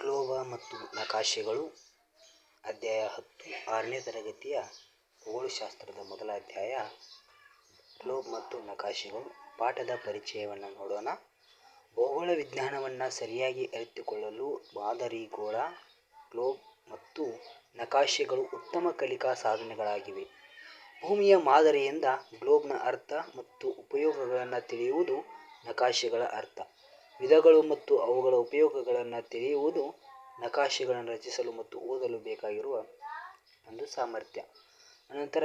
ಗ್ಲೋಬ ಮತ್ತು ನಕಾಶೆಗಳು ಅಧ್ಯಾಯ 10 6ನೇ ತರಗತಿಯ ಭೂಗೋಳಶಾಸ್ತ್ರದ ಮೊದಲ ಅಧ್ಯಾಯ ಗ್ಲೋಬ್ ಮತ್ತು ನಕಾಶೆಗಳು. ಪಾಠದ ಪರಿಚಯವನ್ನು ನೋಡೋಣ. ಭೂಗೋಳ ವಿಜ್ಞಾನವನ್ನು ಸರಿಯಾಗಿ ಅರಿತುಕೊಳ್ಳಲು ಮಾದರಿಗೋಳ, ಗ್ಲೋಬ್ ಮತ್ತು ನಕಾಶೆಗಳು ಉತ್ತಮ ಕಲಿಕಾ ಸಾಧನಗಳಾಗಿವೆ. ಭೂಮಿಯ ಮಾದರಿಯಿಂದ ಗ್ಲೋಬ್ನ ಅರ್ಥ ಮತ್ತು ಉಪಯೋಗಗಳನ್ನು ತಿಳಿಯುವುದು ನಕಾಶೆಗಳ ಅರ್ಥ. ವಿಧಗಳು ಮತ್ತು ಅವುಗಳ ಉಪಯೋಗಗಳನ್ನು ತಿಳಿಯುವುದು ನಕಾಶೆಗಳನ್ನು ರಚಿಸಲು ಮತ್ತು ಓದಲು ಬೇಕಾಗಿರುವ ಒಂದು ಸಾಮರ್ಥ್ಯ. ಅನಂತರ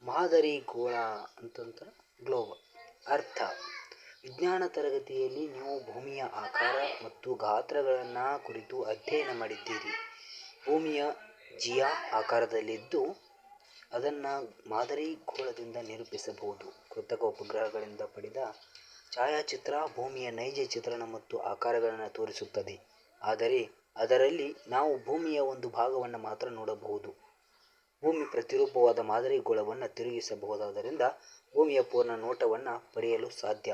ಮಾದರಿಗೋಳ ಅಂತಂದ್ರೆ ಗ್ಲೋಬ್. ಅರ್ಥ: ವಿಜ್ಞಾನ ತರಗತಿಯಲ್ಲಿ ನೀವು ಭೂಮಿಯ ಆಕಾರ ಮತ್ತು ಗಾತ್ರಗಳನ್ನು ಕುರಿತು ಅಧ್ಯಯನ ಮಾಡಿದ್ದೀರಿ. ಭೂಮಿಯು ಜಿಯಾ ಆಕಾರದಲ್ಲಿದ್ದು ಅದನ್ನು ಮಾದರಿಗೋಳದಿಂದ ನಿರೂಪಿಸಬಹುದು. ಕೃತಕ ಉಪಗ್ರಹಗಳಿಂದ ಪಡೆದ ಛಾಯಾಚಿತ್ರ ಭೂಮಿಯ ನೈಜ ಚಿತ್ರಣ ಮತ್ತು ಆಕಾರಗಳನ್ನು ತೋರಿಸುತ್ತದೆ, ಆದರೆ ಅದರಲ್ಲಿ ನಾವು ಭೂಮಿಯ ಒಂದು ಭಾಗವನ್ನು ಮಾತ್ರ ನೋಡಬಹುದು. ಭೂಮಿ ಪ್ರತಿರೂಪವಾದ ಮಾದರಿಗೋಳವನ್ನು ತಿರುಗಿಸಬಹುದಾದ್ದರಿಂದ ಭೂಮಿಯ ಪೂರ್ಣ ನೋಟವನ್ನು ಪಡೆಯಲು ಸಾಧ್ಯ.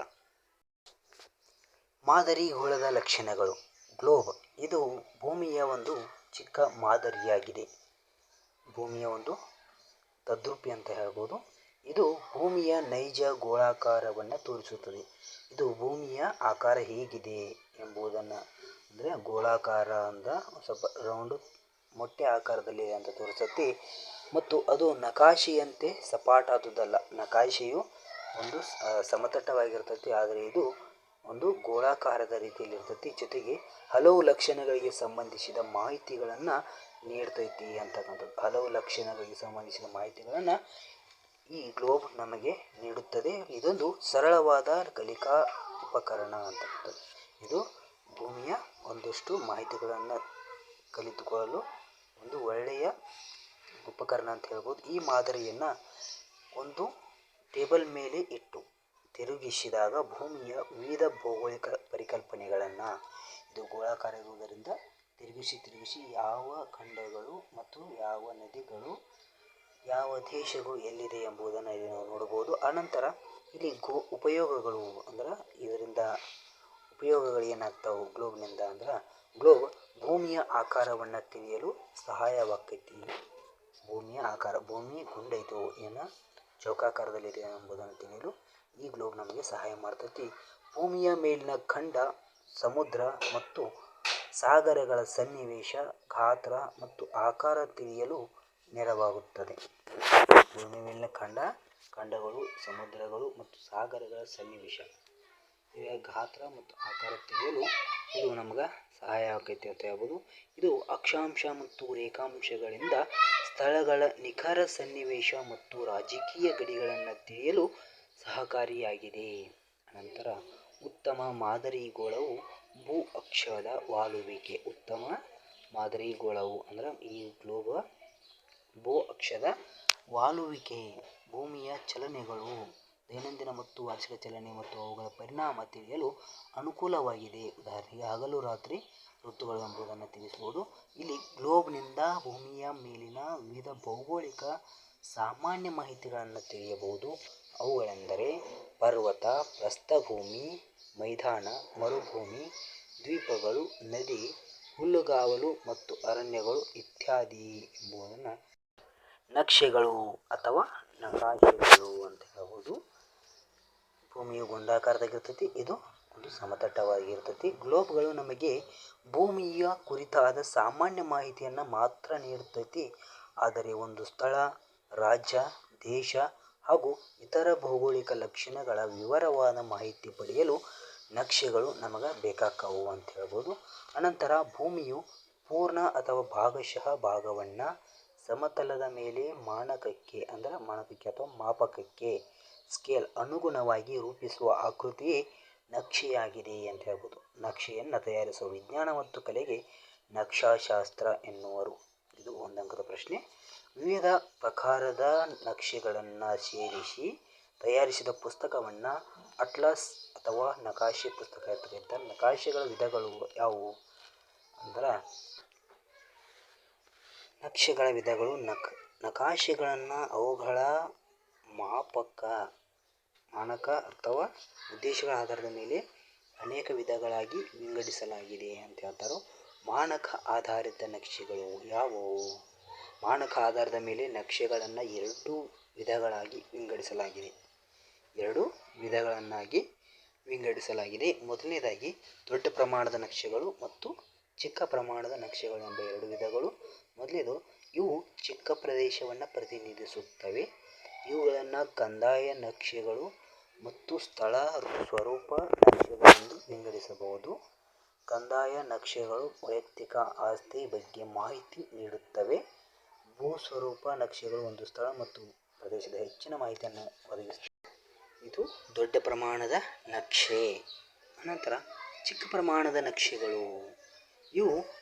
ಮಾದರಿಗೋಳದ ಲಕ್ಷಣಗಳು. ಗ್ಲೋಬ್ ಇದು ಭೂಮಿಯ ಒಂದು ಚಿಕ್ಕ ಮಾದರಿಯಾಗಿದೆ. ಭೂಮಿಯ ಒಂದು ತದ್ರೂಪಿ ಅಂತ ಹೇಳ್ಬೋದು. ಇದು ಭೂಮಿಯ ನೈಜ ಗೋಳಾಕಾರವನ್ನು ತೋರಿಸುತ್ತದೆ. ಇದು ಭೂಮಿಯ ಆಕಾರ ಹೇಗಿದೆ ಎಂಬುದನ್ನು, ಅಂದರೆ ಗೋಳಾಕಾರ ಅಂದ ಸ್ವಲ್ಪ ರೌಂಡು ಮೊಟ್ಟೆ ಆಕಾರದಲ್ಲಿದೆ ಅಂತ ತೋರಿಸುತ್ತೆ. ಮತ್ತು ಅದು ನಕಾಶೆಯಂತೆ ಸಪಾಟಾದುದಲ್ಲ. ನಕಾಶೆಯು ಒಂದು ಸಮತಟ್ಟವಾಗಿರ್ತೈತಿ, ಆದರೆ ಇದು ಒಂದು ಗೋಳಾಕಾರದ ರೀತಿಯಲ್ಲಿರ್ತೈತಿ. ಜೊತೆಗೆ ಹಲವು ಲಕ್ಷಣಗಳಿಗೆ ಸಂಬಂಧಿಸಿದ ಮಾಹಿತಿಗಳನ್ನು ನೀಡ್ತೈತಿ ಅಂತಕ್ಕಂಥದ್ದು. ಹಲವು ಲಕ್ಷಣಗಳಿಗೆ ಸಂಬಂಧಿಸಿದ ಮಾಹಿತಿಗಳನ್ನು ಈ ಗ್ಲೋಬ್ ನಮಗೆ ನೀಡುತ್ತದೆ. ಇದೊಂದು ಸರಳವಾದ ಕಲಿಕಾ ಉಪಕರಣ ಅಂತಕ್ಕಂಥದ್ದು. ಇದು ಭೂಮಿಯ ಒಂದಷ್ಟು ಮಾಹಿತಿಗಳನ್ನು ಕಲಿತುಕೊಳ್ಳಲು ಒಂದು ಒಳ್ಳೆಯ ಉಪಕರಣ ಅಂತ ಹೇಳ್ಬೋದು. ಈ ಮಾದರಿಯನ್ನು ಒಂದು ಟೇಬಲ್ ಮೇಲೆ ಇಟ್ಟು ತಿರುಗಿಸಿದಾಗ ಭೂಮಿಯ ವಿವಿಧ ಭೌಗೋಳಿಕ ಪರಿಕಲ್ಪನೆಗಳನ್ನು, ಇದು ಗೋಳಾಕಾರ ಇರುವುದರಿಂದ ತಿರುಗಿಸಿ ಯಾವ ಖಂಡಗಳು ಮತ್ತು ಯಾವ ನದಿಗಳು, ಯಾವ ದೇಶಗಳು ಎಲ್ಲಿದೆ ಎಂಬುದನ್ನು ಇಲ್ಲಿ ನಾವು ನೋಡಬಹುದು. ಆನಂತರ ಇಲ್ಲಿ ಉಪಯೋಗಗಳು, ಅಂದ್ರೆ ಇದರಿಂದ ಉಪಯೋಗಗಳು ಏನಾಗ್ತಾವೆ ಗ್ಲೋಬ್ನಿಂದ ಅಂದ್ರೆ, ಗ್ಲೋಬ್ ಭೂಮಿಯ ಆಕಾರವನ್ನು ತಿಳಿಯಲು ಸಹಾಯವಾಗ್ತೈತಿ. ಭೂಮಿಯ ಆಕಾರ, ಭೂಮಿ ಗುಂಡೈತೋ ಏನೋ ಚೌಕಾಕಾರದಲ್ಲಿದೆ ಎಂಬುದನ್ನು ತಿಳಿಯಲು ಈ ಗ್ಲೋಬ್ ನಮಗೆ ಸಹಾಯ ಮಾಡ್ತೈತಿ. ಭೂಮಿಯ ಮೇಲಿನ ಖಂಡ, ಸಮುದ್ರ ಮತ್ತು ಸಾಗರಗಳ ಸನ್ನಿವೇಶ, ಗಾತ್ರ ಮತ್ತು ಆಕಾರ ತಿಳಿಯಲು ನೆರವಾಗುತ್ತದೆ. ಭೂಮಿಯ ಮೇಲಿನ ಖಂಡಗಳು, ಸಮುದ್ರಗಳು ಮತ್ತು ಸಾಗರಗಳ ಸನ್ನಿವೇಶ, ಇವ ಗಾತ್ರ ಮತ್ತು ಆಕಾರ ತಿಳಿಯಲು ಇದು ನಮ್ಗೆ ಸಹಾಯ ಆಕೈತಿ ಅಂತ ಹೇಳ್ಬೋದು. ಇದು ಅಕ್ಷಾಂಶ ಮತ್ತು ರೇಖಾಂಶಗಳಿಂದ ಸ್ಥಳಗಳ ನಿಖರ ಸನ್ನಿವೇಶ ಮತ್ತು ರಾಜಕೀಯ ಗಡಿಗಳನ್ನು ತಿಳಿಯಲು ಸಹಕಾರಿಯಾಗಿದೆ. ಅನಂತರ ಉತ್ತಮ ಮಾದರಿಗೋಳವು ಭೂ ಅಕ್ಷದ ವಾಲುವಿಕೆ. ಉತ್ತಮ ಮಾದರಿಗೋಳವು ಅಂದ್ರೆ ಈ ಗ್ಲೋಬ್ ಭೂ ಅಕ್ಷದ ವಾಲುವಿಕೆ, ಭೂಮಿಯ ಚಲನೆಗಳು, ದೈನಂದಿನ ಮತ್ತು ವಾರ್ಷಿಕ ಚಲನೆ ಮತ್ತು ಅವುಗಳ ಪರಿಣಾಮ ತಿಳಿಯಲು ಅನುಕೂಲವಾಗಿದೆ. ಉದಾಹರಣೆಗೆ ಹಗಲು ರಾತ್ರಿ ಋತುಗಳು ಎಂಬುದನ್ನು ತಿಳಿಸಬಹುದು. ಇಲ್ಲಿ ಗ್ಲೋಬ್ನಿಂದ ಭೂಮಿಯ ಮೇಲಿನ ವಿವಿಧ ಭೌಗೋಳಿಕ ಸಾಮಾನ್ಯ ಮಾಹಿತಿಗಳನ್ನು ತಿಳಿಯಬಹುದು. ಅವುಗಳೆಂದರೆ ಪರ್ವತ, ಪ್ರಸ್ಥಭೂಮಿ, ಮೈದಾನ, ಮರುಭೂಮಿ, ದ್ವೀಪಗಳು, ನದಿ, ಹುಲ್ಲುಗಾವಲು ಮತ್ತು ಅರಣ್ಯಗಳು ಇತ್ಯಾದಿ ಎಂಬುದನ್ನು. ನಕ್ಷೆಗಳು ಅಥವಾ ನಕಾಶೆಗಳು ಅಂತ ಹೇಳ್ಬೋದು. ಭೂಮಿಯು ಗುಂಡಾಕಾರದಾಗಿರ್ತೈತಿ, ಇದು ಒಂದು ಸಮತಟ್ಟವಾಗಿರ್ತೈತಿ. ಗ್ಲೋಬ್ಗಳು ನಮಗೆ ಭೂಮಿಯ ಕುರಿತಾದ ಸಾಮಾನ್ಯ ಮಾಹಿತಿಯನ್ನು ಮಾತ್ರ ನೀಡುತ್ತೈತಿ. ಆದರೆ ಒಂದು ಸ್ಥಳ, ರಾಜ್ಯ, ದೇಶ ಹಾಗೂ ಇತರ ಭೌಗೋಳಿಕ ಲಕ್ಷಣಗಳ ವಿವರವಾದ ಮಾಹಿತಿ ಪಡೆಯಲು ನಕ್ಷೆಗಳು ನಮಗೆ ಬೇಕಾಕ್ಕವು ಅಂತ ಹೇಳ್ಬೋದು. ಅನಂತರ ಭೂಮಿಯು ಪೂರ್ಣ ಅಥವಾ ಭಾಗಶಃ ಭಾಗವನ್ನು ಸಮತಲದ ಮೇಲೆ ಮಾನಕಕ್ಕೆ ಅಥವಾ ಮಾಪಕಕ್ಕೆ ಸ್ಕೇಲ್ ಅನುಗುಣವಾಗಿ ರೂಪಿಸುವ ಆಕೃತಿಯೇ ನಕ್ಷೆಯಾಗಿದೆ ಅಂತ ಹೇಳ್ಬೋದು. ನಕ್ಷೆಯನ್ನು ತಯಾರಿಸುವ ವಿಜ್ಞಾನ ಮತ್ತು ಕಲೆಗೆ ನಕ್ಷಾಶಾಸ್ತ್ರ ಎನ್ನುವರು. ಇದು 1 ಅಂಕದ ಪ್ರಶ್ನೆ. ವಿವಿಧ ಪ್ರಕಾರದ ನಕ್ಷೆಗಳನ್ನು ಸೇರಿಸಿ ತಯಾರಿಸಿದ ಪುಸ್ತಕವನ್ನು ಅಟ್ಲಾಸ್ ಅಥವಾ ನಕಾಶೆ ಪುಸ್ತಕ ಅಂತ ಕರೀತಾರೆ. ನಕಾಶೆಗಳ ವಿಧಗಳು ಯಾವುವು ಅಂದ್ರೆ, ನಕ್ಷೆಗಳ ವಿಧಗಳು ನಕಾಶೆಗಳನ್ನು ಅವುಗಳ ಮಾನಕ ಅಥವಾ ಉದ್ದೇಶಗಳ ಆಧಾರದ ಮೇಲೆ ಅನೇಕ ವಿಧಗಳಾಗಿ ವಿಂಗಡಿಸಲಾಗಿದೆ ಅಂತ ಹೇಳ್ತಾರೆ. ಮಾನಕ ಆಧಾರಿತ ನಕ್ಷೆಗಳು ಯಾವುವು? ಮಾನಕ ಆಧಾರದ ಮೇಲೆ ನಕ್ಷೆಗಳನ್ನು ಎರಡು ವಿಧಗಳನ್ನಾಗಿ ವಿಂಗಡಿಸಲಾಗಿದೆ. ಮೊದಲನೇದಾಗಿ ದೊಡ್ಡ ಪ್ರಮಾಣದ ನಕ್ಷೆಗಳು ಮತ್ತು ಚಿಕ್ಕ ಪ್ರಮಾಣದ ನಕ್ಷೆಗಳು ಎಂಬ ಎರಡು ವಿಧಗಳು. ಮೊದಲನೇದು, ಇವು ಚಿಕ್ಕ ಪ್ರದೇಶವನ್ನು ಪ್ರತಿನಿಧಿಸುತ್ತವೆ. ಇವುಗಳನ್ನು ಕಂದಾಯ ನಕ್ಷೆಗಳು ಮತ್ತು ಸ್ಥಳ ಸ್ವರೂಪ ನಕ್ಷೆಗಳೆಂದು ವಿಂಗಡಿಸಬಹುದು. ಕಂದಾಯ ನಕ್ಷೆಗಳು ವೈಯಕ್ತಿಕ ಆಸ್ತಿ ಬಗ್ಗೆ ಮಾಹಿತಿ ನೀಡುತ್ತವೆ. ಭೂಸ್ವರೂಪ ನಕ್ಷೆಗಳು ಒಂದು ಸ್ಥಳ ಮತ್ತು ಪ್ರದೇಶದ ಹೆಚ್ಚಿನ ಮಾಹಿತಿಯನ್ನು ಒದಗಿಸುತ್ತವೆ. ಇದು ದೊಡ್ಡ ಪ್ರಮಾಣದ ನಕ್ಷೆ. ಅನಂತರ ಚಿಕ್ಕ ಪ್ರಮಾಣದ ನಕ್ಷೆಗಳು. ಇವು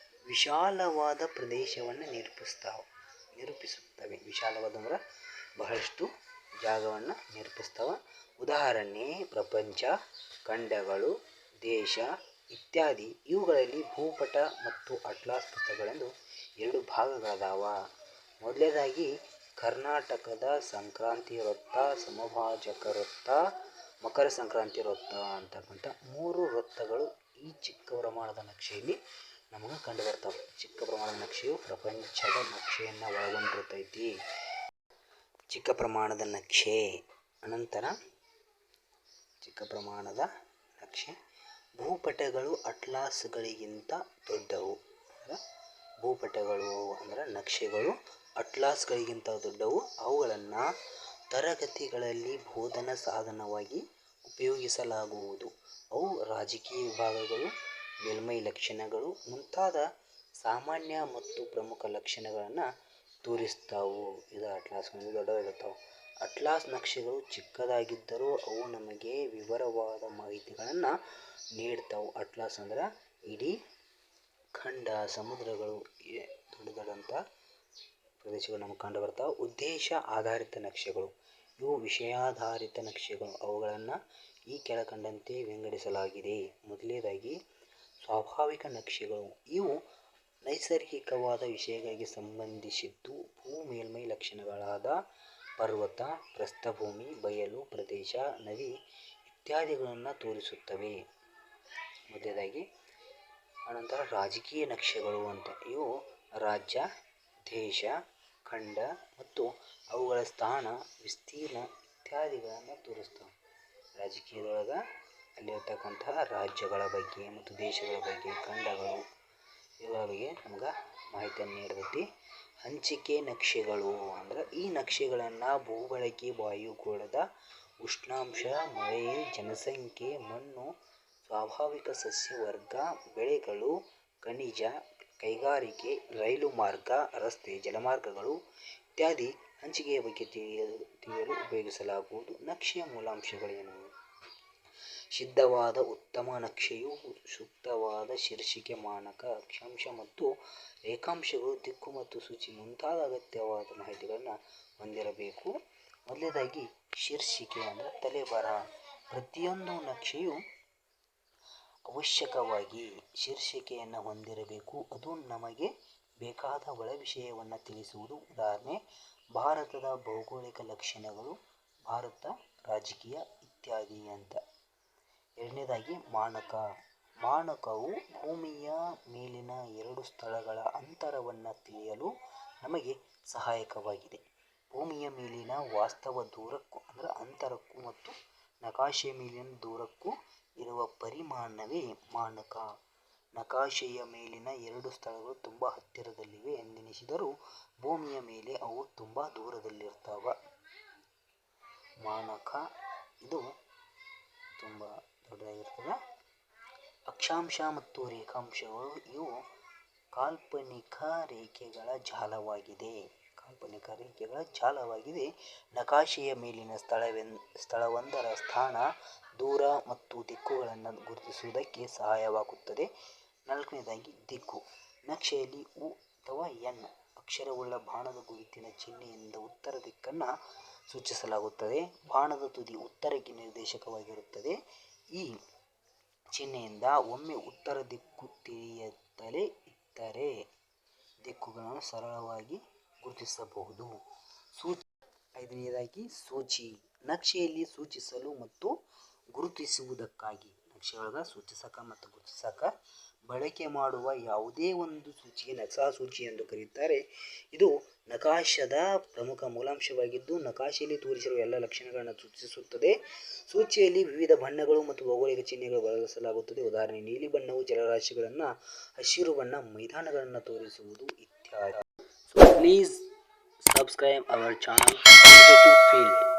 ವಿಶಾಲವಾದ ಪ್ರದೇಶವನ್ನು ನಿರೂಪಿಸುತ್ತವೆ. ವಿಶಾಲವಾದ ಅಂದ್ರೆ ಬಹಳಷ್ಟು ಜಾಗವನ್ನು ನಿರೂಪಿಸ್ತವೆ. ಉದಾಹರಣೆ ಪ್ರಪಂಚ, ಖಂಡಗಳು, ದೇಶ ಇತ್ಯಾದಿ. ಇವುಗಳಲ್ಲಿ ಭೂಪಟ ಮತ್ತು ಅಟ್ಲಾಸ್ ಪುಸ್ತಕಗಳೆಂದು ಎರಡು ಭಾಗಗಳದಾವ. ಮೊದಲನೇದಾಗಿ ಕರ್ನಾಟಕದ ಸಂಕ್ರಾಂತಿ ವೃತ್ತ, ಸಮಭಾಜಕ ವೃತ್ತ, ಮಕರ ಸಂಕ್ರಾಂತಿ ವೃತ್ತ ಅಂತಕ್ಕಂಥ 3 ವೃತ್ತಗಳು ಈ ಚಿಕ್ಕ ಪ್ರಮಾಣದ ನಕ್ಷೆಯಲ್ಲಿ ನಮಗೆ ಕಂಡು ಬರ್ತಾವೆ. ಚಿಕ್ಕ ಪ್ರಮಾಣದ ನಕ್ಷೆಯು ಪ್ರಪಂಚದ ನಕ್ಷೆಯನ್ನು ಒಳಗೊಂಡಿರ್ತೈತಿ. ಚಿಕ್ಕ ಪ್ರಮಾಣದ ನಕ್ಷೆ. ಅನಂತರ ಚಿಕ್ಕ ಪ್ರಮಾಣದ ನಕ್ಷೆ ಭೂಪಟಗಳು ಅಟ್ಲಾಸ್ಗಳಿಗಿಂತ ದೊಡ್ಡವು. ಭೂಪಟಗಳು ಅಂದರೆ ನಕ್ಷೆಗಳು ಅಟ್ಲಾಸ್ಗಳಿಗಿಂತ ದೊಡ್ಡವು. ಅವುಗಳನ್ನು ತರಗತಿಗಳಲ್ಲಿ ಬೋಧನಾ ಸಾಧನವಾಗಿ ಉಪಯೋಗಿಸಲಾಗುವುದು. ಅವು ರಾಜಕೀಯ ವಿಭಾಗಗಳು, ಮೇಲ್ಮೈ ಲಕ್ಷಣಗಳು ಮುಂತಾದ ಸಾಮಾನ್ಯ ಮತ್ತು ಪ್ರಮುಖ ಲಕ್ಷಣಗಳನ್ನು ತೋರಿಸ್ತಾವು. ಇದು ಅಟ್ಲಾಸ್ಗಳಿಂದ ದೊಡ್ಡವಾಗಿರ್ತಾವೆ. ಅಟ್ಲಾಸ್ ನಕ್ಷೆಗಳು ಚಿಕ್ಕದಾಗಿದ್ದರೂ ಅವು ನಮಗೆ ವಿವರವಾದ ಮಾಹಿತಿಗಳನ್ನು ನೀಡ್ತಾವೆ. ಅಟ್ಲಾಸ್ ಅಂದ್ರೆ ಇಡೀ ಖಂಡ, ಸಮುದ್ರಗಳು, ದೊಡ್ಡದಂಥ ಪ್ರದೇಶಗಳು ನಮಗೆ ಕಂಡು ಬರ್ತಾವೆ. ಉದ್ದೇಶ ಆಧಾರಿತ ನಕ್ಷೆಗಳು. ಇವು ವಿಷಯಾಧಾರಿತ ನಕ್ಷೆಗಳು. ಅವುಗಳನ್ನು ಈ ಕೆಳಕಂಡಂತೆ ವಿಂಗಡಿಸಲಾಗಿದೆ. ಮೊದಲನೇದಾಗಿ ಸ್ವಾಭಾವಿಕ ನಕ್ಷೆಗಳು. ಇವು ನೈಸರ್ಗಿಕವಾದ ವಿಷಯಗಳಿಗೆ ಸಂಬಂಧಿಸಿದ್ದು. ಭೂ ಮೇಲ್ಮೈ ಲಕ್ಷಣಗಳಾದ ಪರ್ವತ, ಪ್ರಸ್ಥಭೂಮಿ, ಬಯಲು ಪ್ರದೇಶ, ನದಿ ಇತ್ಯಾದಿಗಳನ್ನು ತೋರಿಸುತ್ತವೆ. ಮೊದಲನೇದಾಗಿ. ಅನಂತರ ರಾಜಕೀಯ ನಕ್ಷೆಗಳು ಅಂತ. ಇವು ರಾಜ್ಯ, ದೇಶ, ಖಂಡ ಮತ್ತು ಅವುಗಳ ಸ್ಥಾನ, ವಿಸ್ತೀರ್ಣ ಇತ್ಯಾದಿಗಳನ್ನು ತೋರಿಸ್ತವೆ. ರಾಜಕೀಯದೊಳಗೆ ಅಲ್ಲಿರ್ತಕ್ಕಂತಹ ರಾಜ್ಯಗಳ ಬಗ್ಗೆ ಮತ್ತು ದೇಶಗಳ ಬಗ್ಗೆ, ಖಂಡಗಳು ಇವುಗಳ ಬಗ್ಗೆ ನಮ್ಗೆ ಮಾಹಿತಿಯನ್ನು ನೀಡ್ತೈತಿ. ಹಂಚಿಕೆ ನಕ್ಷೆಗಳು ಅಂದ್ರೆ ಈ ನಕ್ಷೆಗಳನ್ನು ಭೂಬಳಕೆ, ವಾಯುಗೋಳದ ಉಷ್ಣಾಂಶ, ಮಳೆ, ಜನಸಂಖ್ಯೆ, ಮಣ್ಣು, ಸ್ವಾಭಾವಿಕ ಸಸ್ಯವರ್ಗ, ಬೆಳೆಗಳು, ಖನಿಜ, ಕೈಗಾರಿಕೆ, ರೈಲು ಮಾರ್ಗ, ರಸ್ತೆ, ಜಲಮಾರ್ಗಗಳು ಇತ್ಯಾದಿ ಹಂಚಿಕೆಯ ಬಗ್ಗೆ ತಿಳಿಯಲು ಉಪಯೋಗಿಸಲಾಗುವುದು. ನಕ್ಷೆಯ ಮೂಲಾಂಶಗಳೇನು? ಸಿದ್ಧವಾದ ಉತ್ತಮ ನಕ್ಷೆಯು ಸೂಕ್ತವಾದ ಶೀರ್ಷಿಕೆ, ಮಾನಕ, ಅಕ್ಷಾಂಶ ಮತ್ತು ರೇಖಾಂಶಗಳು, ದಿಕ್ಕು ಮತ್ತು ಸೂಚಿ ಮುಂತಾದ ಅಗತ್ಯವಾದ ಮಾಹಿತಿಗಳನ್ನು ಹೊಂದಿರಬೇಕು. ಮೊದಲನೇದಾಗಿ ಶೀರ್ಷಿಕೆ ಅಂದರೆ ತಲೆಬರಹ. ಪ್ರತಿಯೊಂದು ನಕ್ಷೆಯು ಅವಶ್ಯಕವಾಗಿ ಶೀರ್ಷಿಕೆಯನ್ನು ಹೊಂದಿರಬೇಕು. ಅದು ನಮಗೆ ಬೇಕಾದ ಒಳ ವಿಷಯವನ್ನು ತಿಳಿಸುವುದು. ಉದಾಹರಣೆ ಭಾರತದ ಭೌಗೋಳಿಕ ಲಕ್ಷಣಗಳು, ಭಾರತ ರಾಜಕೀಯ ಇತ್ಯಾದಿ ಅಂತ. ಎರಡನೇದಾಗಿ ಮಾನಕ. ಮಾನಕವು ಭೂಮಿಯ ಮೇಲಿನ ಎರಡು ಸ್ಥಳಗಳ ಅಂತರವನ್ನು ತಿಳಿಯಲು ನಮಗೆ ಸಹಾಯಕವಾಗಿದೆ. ಭೂಮಿಯ ಮೇಲಿನ ವಾಸ್ತವ ದೂರಕ್ಕೂ ಅಂದರೆ ಅಂತರಕ್ಕೂ ಮತ್ತು ನಕಾಶೆಯ ಮೇಲಿನ ದೂರಕ್ಕೂ ಇರುವ ಪರಿಮಾಣವೇ ಮಾನಕ. ನಕಾಶೆಯ ಮೇಲಿನ ಎರಡು ಸ್ಥಳಗಳು ತುಂಬ ಹತ್ತಿರದಲ್ಲಿವೆ ಎಂದೆನಿಸಿದರೂ ಭೂಮಿಯ ಮೇಲೆ ಅವು ತುಂಬ ದೂರದಲ್ಲಿರ್ತವೆ. ಮಾನಕ ಇದು ತುಂಬ ದೊಡ್ಡದಾಗಿರ್ತದೆ. ಅಕ್ಷಾಂಶ ಮತ್ತು ರೇಖಾಂಶಗಳು. ಇವು ಕಾಲ್ಪನಿಕ ರೇಖೆಗಳ ಜಾಲವಾಗಿದೆ. ನಕಾಶೆಯ ಮೇಲಿನ ಸ್ಥಳವೊಂದರ ಸ್ಥಾನ, ದೂರ ಮತ್ತು ದಿಕ್ಕುಗಳನ್ನು ಗುರುತಿಸುವುದಕ್ಕೆ ಸಹಾಯವಾಗುತ್ತದೆ. ನಾಲ್ಕನೇದಾಗಿ ದಿಕ್ಕು. ನಕ್ಷೆಯಲ್ಲಿ ಉ ಅಥವಾ ಎನ್ ಅಕ್ಷರವುಳ್ಳ ಬಾಣದ ಗುರುತಿನ ಚಿಹ್ನೆಯಿಂದ ಉತ್ತರ ದಿಕ್ಕನ್ನು ಸೂಚಿಸಲಾಗುತ್ತದೆ. ಬಾಣದ ತುದಿ ಉತ್ತರಕ್ಕೆ ನಿರ್ದೇಶಕವಾಗಿರುತ್ತದೆ. ಈ ಚಿಹ್ನೆಯಿಂದ ಒಮ್ಮೆ ಉತ್ತರ ದಿಕ್ಕು ತಿಳಿಯದಲೇ ಇದ್ದರೆ ದಿಕ್ಕುಗಳನ್ನು ಸರಳವಾಗಿ ಗುರುತಿಸಬಹುದು. ಸೂಚಿ. ಐದನೆಯದಾಗಿ ಸೂಚಿ. ನಕ್ಷೆಯಲ್ಲಿ ಸೂಚಿಸಲು ಮತ್ತು ಗುರುತಿಸುವುದಕ್ಕಾಗಿ ನಕ್ಷೆಯೊಳಗೆ ಸೂಚಿಸಕ ಮತ್ತು ಗುರುತಿಸಕ ಬಳಕೆ ಮಾಡುವ ಯಾವುದೇ ಒಂದು ಸೂಚಿಗೆ ನಕ್ಷಾ ಸೂಚಿ ಎಂದು ಕರೆಯುತ್ತಾರೆ. ಇದು ನಕಾಶದ ಪ್ರಮುಖ ಮೂಲಾಂಶವಾಗಿದ್ದು ನಕಾಶೆಯಲ್ಲಿ ತೋರಿಸಿರುವ ಎಲ್ಲ ಲಕ್ಷಣಗಳನ್ನು ಸೂಚಿಸುತ್ತದೆ. ಸೂಚಿಯಲ್ಲಿ ವಿವಿಧ ಬಣ್ಣಗಳು ಮತ್ತು ಭೌಗೋಳಿಕ ಚಿಹ್ನೆಗಳು ಬಳಸಲಾಗುತ್ತದೆ. ಉದಾಹರಣೆ ನೀಲಿ ಬಣ್ಣವು ಜಲರಾಶಿಗಳನ್ನು, ಹಸಿರು ಬಣ್ಣ ಮೈದಾನಗಳನ್ನು ತೋರಿಸುವುದು ಇತ್ಯಾದಿ. So please subscribe our channel Positive Field.